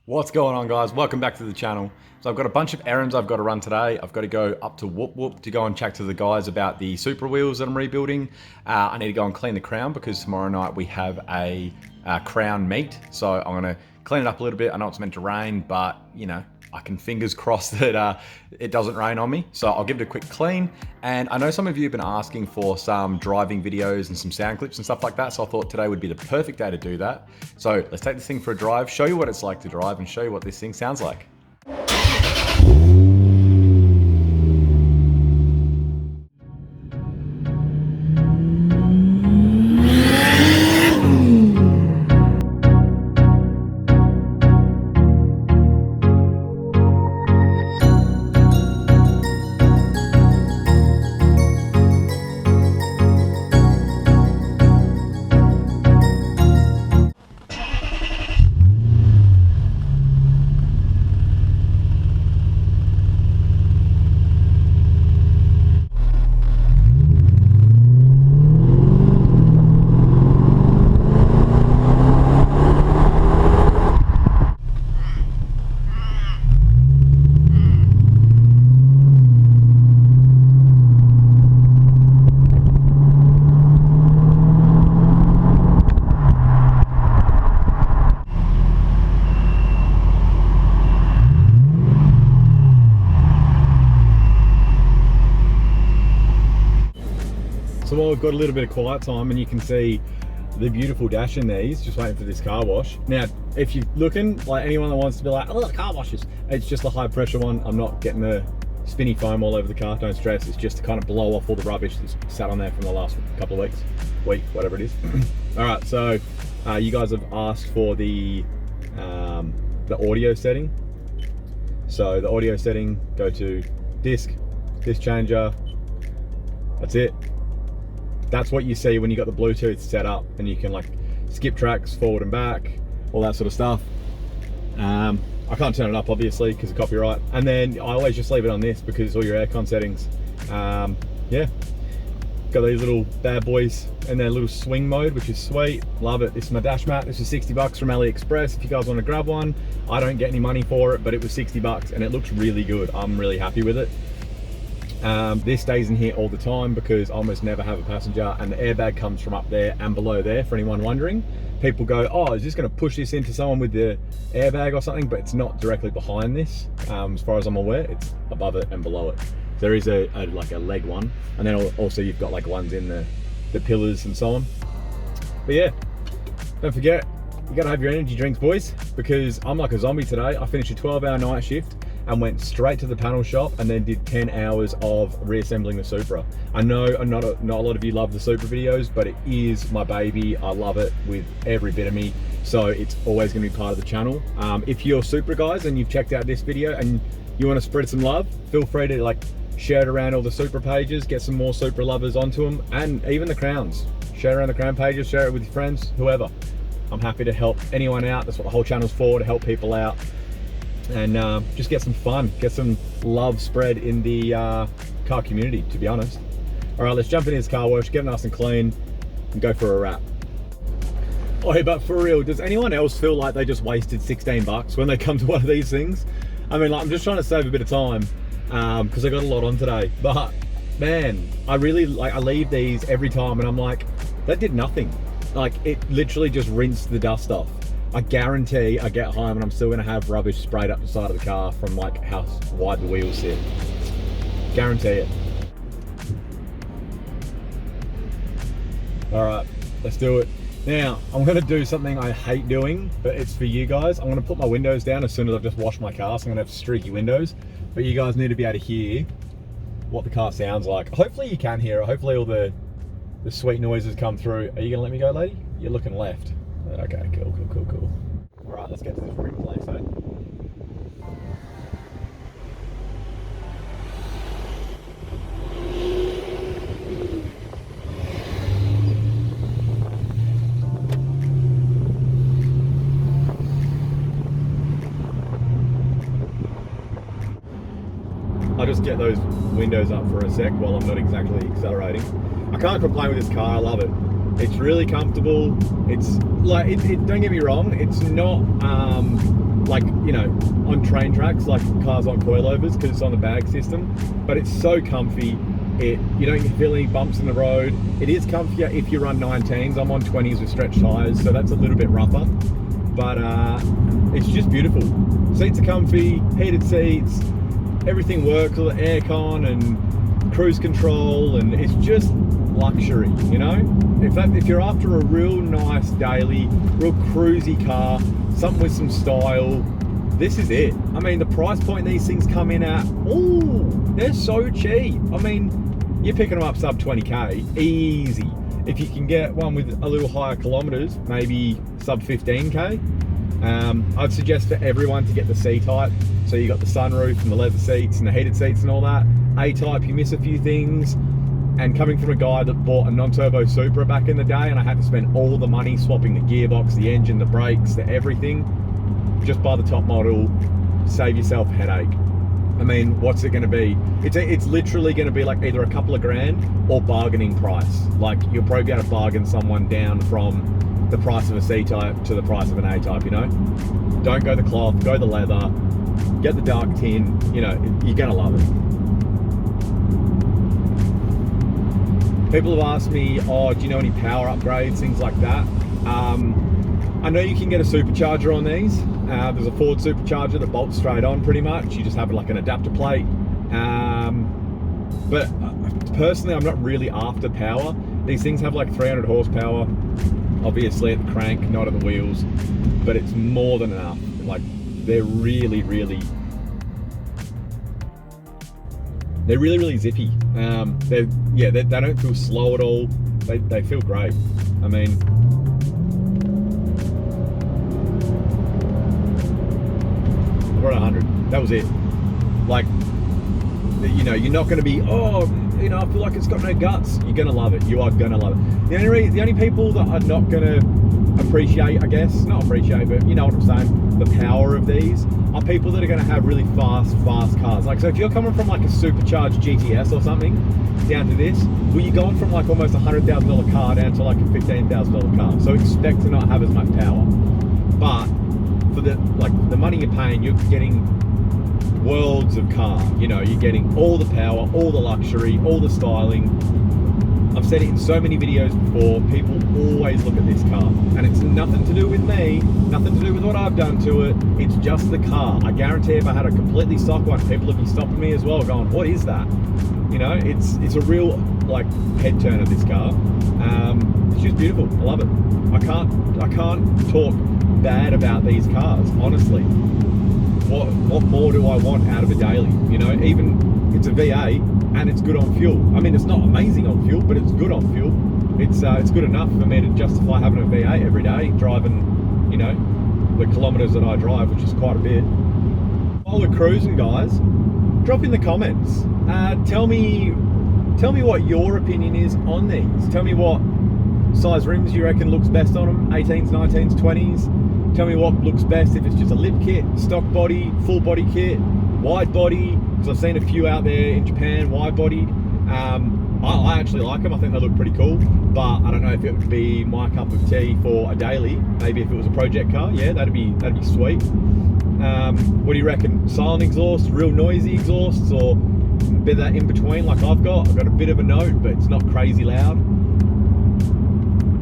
What's going on, guys? Welcome back to the channel. So I've got a bunch of errands I've got to run today. I've got to go up to Whoop Whoop to go and chat to the guys about the Supra wheels that I'm rebuilding. I need to go and clean the crown because tomorrow night we have a crown meet. So I'm going to clean it up a little bit. I know it's meant to rain, but you know, I can fingers crossed that it doesn't rain on me. So I'll give it a quick clean. And I know some of you have been asking for some driving videos and some sound clips and stuff like that. So I thought today would be the perfect day to do that. So let's take this thing for a drive, show you what it's like to drive and show you what this thing sounds like. So while we've got a little bit of quiet time and you can see the beautiful dash in these, just waiting for this car wash. Now, if you're looking, like anyone that wants to be like, oh, car washes, it's just a high pressure one. I'm not getting the spinny foam all over the car, don't stress. It's just to kind of blow off all the rubbish that's sat on there from the last couple of week, whatever it is. All right, so you guys have asked for the audio setting. So the audio setting, go to disc changer, that's it. That's what you see when you got the Bluetooth set up and you can like skip tracks forward and back, all that sort of stuff. I can't turn it up obviously because of copyright. And then I always just leave it on this because all your aircon settings. Yeah, got these little bad boys in their little swing mode, which is sweet. Love it. This is my dash mat. This is 60 bucks from AliExpress. If you guys want to grab one, I don't get any money for it, but it was 60 bucks and it looks really good. I'm really happy with it. This stays in here all the time because I almost never have a passenger, and the airbag comes from up there and below there, for anyone wondering. People go, oh, is this going to push this into someone with the airbag or something? But it's not directly behind this, as far as I'm aware. It's above it and below it. There is like a leg one, and then also you've got like ones in the pillars and so on. But yeah, don't forget, you got to have your energy drinks, boys, because I'm like a zombie today. I finished a 12-hour night shift and went straight to the panel shop and then did 10 hours of reassembling the Supra. I know not a lot of you love the Supra videos, but it is my baby. I love it with every bit of me. So it's always gonna be part of the channel. If you're Supra guys and you've checked out this video and you wanna spread some love, feel free to like share it around all the Supra pages, get some more Supra lovers onto them, and even the crowns. Share it around the crown pages, share it with your friends, whoever. I'm happy to help anyone out. That's what the whole channel's for, to help people out. And just get some fun, get some love spread in the car community, to be honest. All right, let's jump into this car wash, get it nice and clean, and go for a wrap. Oh, hey, but for real, does anyone else feel like they just wasted 16 bucks when they come to one of these things? I mean, like, I'm just trying to save a bit of time because I got a lot on today. But man, I leave these every time and I'm like, that did nothing. Like, it literally just rinsed the dust off. I guarantee I get home and I'm still gonna have rubbish sprayed up the side of the car from like how wide the wheels sit. Guarantee it. All right, let's do it. Now, I'm gonna do something I hate doing, but it's for you guys. I'm gonna put my windows down as soon as I've just washed my car, so I'm gonna have streaky windows. But you guys need to be able to hear what the car sounds like. Hopefully you can hear it. Hopefully all the sweet noises come through. Are you gonna let me go, lady? You're looking left. Okay, cool. All right, let's get to this replace, eh? I'll just get those windows up for a sec while I'm not exactly accelerating. I can't complain with this car, I love it. It's really comfortable. It's like, don't get me wrong, it's not like, you know, on train tracks, like cars on coilovers, because it's on the bag system. But it's so comfy. You don't feel any bumps in the road. It is comfier if you run 19s. I'm on 20s with stretch tires, so that's a little bit rougher. But it's just beautiful. Seats are comfy, heated seats, everything works, all the aircon and cruise control, and it's just luxury, you know? If you're after a real nice daily, real cruisy car, something with some style, this is it. I mean, the price point these things come in at, ooh, they're so cheap. I mean, you're picking them up sub 20k, easy. If you can get one with a little higher kilometers, maybe sub 15k. I'd suggest for everyone to get the C-Type. So you got the sunroof and the leather seats and the heated seats and all that. A-Type, you miss a few things. And coming from a guy that bought a non-turbo Supra back in the day, and I had to spend all the money swapping the gearbox, the engine, the brakes, the everything, just buy the top model, save yourself a headache. I mean, what's it going to be? It's literally going to be like either a couple of grand or bargaining price. Like, you'll probably be able to bargain someone down from the price of a C-Type to the price of an A-Type, you know? Don't go the cloth, go the leather, get the dark tin, you know, you're going to love it. People have asked me, oh, do you know any power upgrades, things like that? I know you can get a supercharger on these. There's a Ford supercharger that bolts straight on pretty much. You just have like an adapter plate. But personally, I'm not really after power. These things have like 300 horsepower, obviously at the crank, not at the wheels, but it's more than enough. Like, they're really, really zippy. They don't feel slow at all. They feel great. I mean, we're at 100. That was it. Like, you know, you're not going to be, oh, you know, I feel like it's got no guts. You're going to love it. You are going to love it. The only people that are not going to appreciate, I guess, not appreciate, but you know what I'm saying, the power of these are people that are going to have really fast cars. Like, so if you're coming from like a supercharged GTS or something down to this, well, you're going from like almost $100,000 car down to like a $15,000 car. So expect to not have as much power. But for the money you're paying, you're getting worlds of car. You know, you're getting all the power, all the luxury, all the styling. I've said it in so many videos before, people always look at this car, and it's nothing to do with me, nothing to do with what I've done to it, it's just the car. I guarantee if I had a completely stock one, people would be stopping me as well, going, what is that? You know, it's a real like head turner, this car. It's just beautiful, I love it. I can't talk bad about these cars, honestly. What more do I want out of a daily? You know, even it's a V8 and it's good on fuel. I mean, it's not amazing on fuel, but it's good on fuel. It's good enough for me to justify having a V8 every day, driving, you know, the kilometers that I drive, which is quite a bit. While we're cruising, guys, drop in the comments. Tell me what your opinion is on these. Tell me what size rims you reckon looks best on them, 18s, 19s, 20s. Tell me what looks best, if it's just a lip kit, stock body, full body kit, wide body, because I've seen a few out there in Japan, wide bodied. I actually like them, I think they look pretty cool, but I don't know if it would be my cup of tea for a daily. Maybe if it was a project car, yeah, that'd be sweet. What do you reckon? Silent exhaust, real noisy exhausts, or a bit of that in between like I've got a bit of a note, but it's not crazy loud.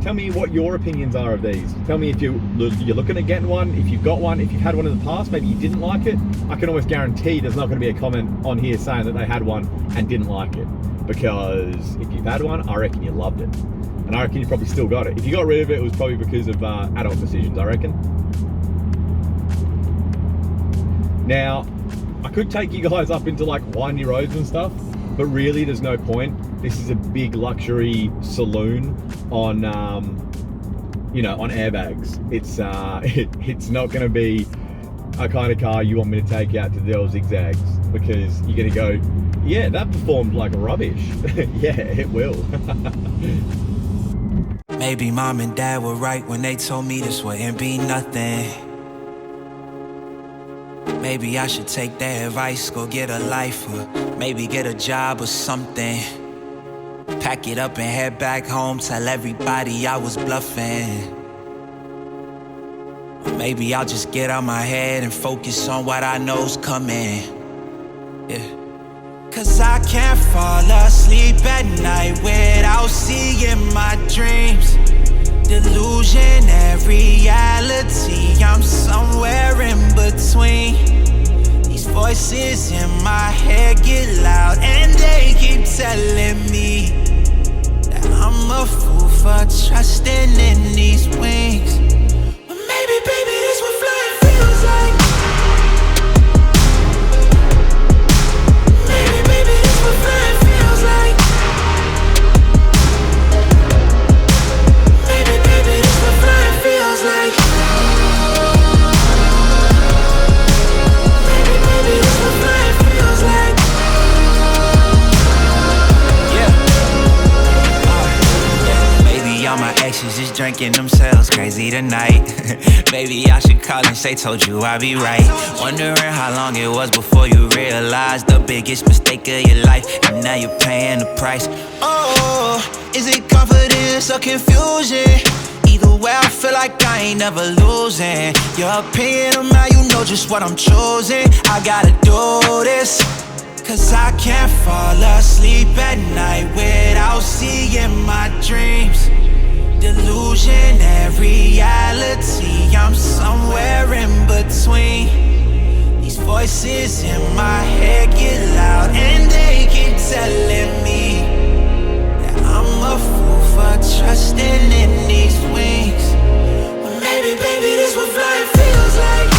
Tell me what your opinions are of these. Tell me if you're looking at getting one, if you've got one, if you've had one in the past, maybe you didn't like it. I can almost guarantee there's not going to be a comment on here saying that they had one and didn't like it. Because if you've had one, I reckon you loved it. And I reckon you probably still got it. If you got rid of it, it was probably because of adult decisions, I reckon. Now, I could take you guys up into like windy roads and stuff, but really there's no point. This is a big luxury saloon on, you know, on airbags. It's not going to be a kind of car you want me to take out to the old zigzags, because you're going to go, yeah, that performed like rubbish. Yeah, it will. Maybe mom and dad were right when they told me this wouldn't be nothing. Maybe I should take their advice, go get a life, or maybe get a job or something. Pack it up and head back home, tell everybody I was bluffing. Maybe I'll just get out my head and focus on what I know's coming. Yeah. Cause I can't fall asleep at night without seeing my dreams. Delusion, reality, I'm somewhere in between. These voices in my head get loud and they keep telling me that I'm a fool for trusting in these wings. But maybe, baby, this what flying feels like. Maybe, baby, this what flying feels like. Maybe, baby, this what flying feels like. Maybe, baby, this what flying feels like. Maybe all my exes just drinking themselves crazy tonight. Maybe I should call and say, told you I'd be right. Wondering how long it was before you realized the biggest mistake of your life, and now you're paying the price. Oh, is it confidence or confusion? Either way, I feel like I ain't never losing. Your opinion of mine, you know just what I'm choosing. I gotta do this, cause I can't fall asleep at night without seeing my dreams. Delusion, reality, I'm somewhere in between. These voices in my head get loud and they keep telling me that I'm a fool for trusting in these wings. But maybe, baby, this what flying feels like.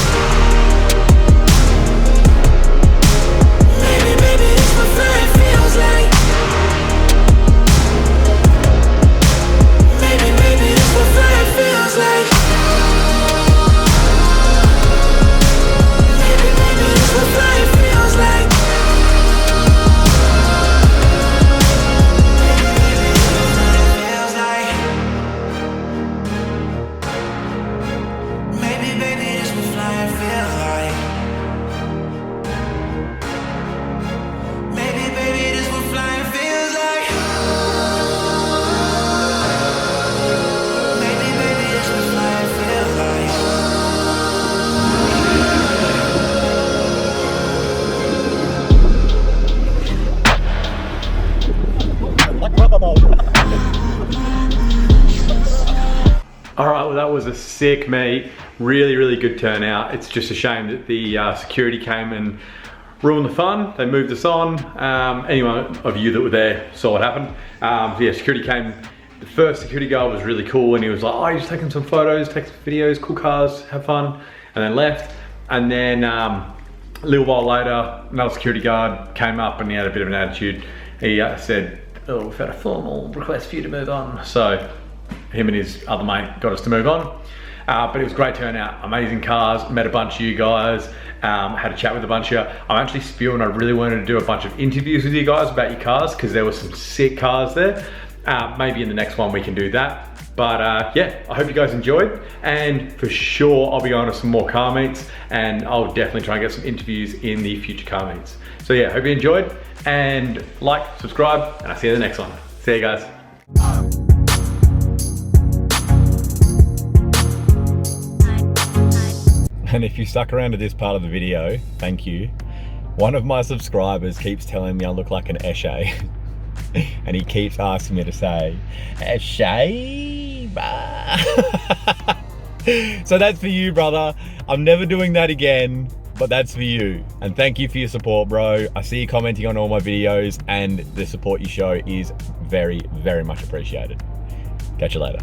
Maybe, baby, this what flying feels like. Maybe, baby, this what flying feels like. Maybe, baby, this what flying feels like. Feels like. Maybe, baby, this what flying feels like. Maybe, baby, this what flying feels like. Maybe, baby, this what flying feels like. All right, well, that was a sick meet. Really, really good turnout. It's just a shame that the security came and ruined the fun. They moved us on. Anyone of you that were there saw what happened. Yeah, security came. The first security guard was really cool, and he was like, oh, you're just taking some photos, take some videos, cool cars, have fun, and then left. And then a little while later, another security guard came up and he had a bit of an attitude. He said, oh, we've had a formal request for you to move on. So him and his other mate got us to move on. But it was a great turnout, amazing cars, met a bunch of you guys, had a chat with a bunch of you. I'm actually spewing, I really wanted to do a bunch of interviews with you guys about your cars because there were some sick cars there. Maybe in the next one we can do that. But yeah, I hope you guys enjoyed, and for sure I'll be on to some more car meets, and I'll definitely try and get some interviews in the future car meets. So yeah, hope you enjoyed, and like, subscribe, and I'll see you in the next one. See you guys. And if you stuck around to this part of the video, thank you. One of my subscribers keeps telling me I look like an Eshay. And he keeps asking me to say, Eshay. So that's for you, brother. I'm never doing that again, but that's for you. And thank you for your support, bro. I see you commenting on all my videos, and the support you show is very, very much appreciated. Catch you later.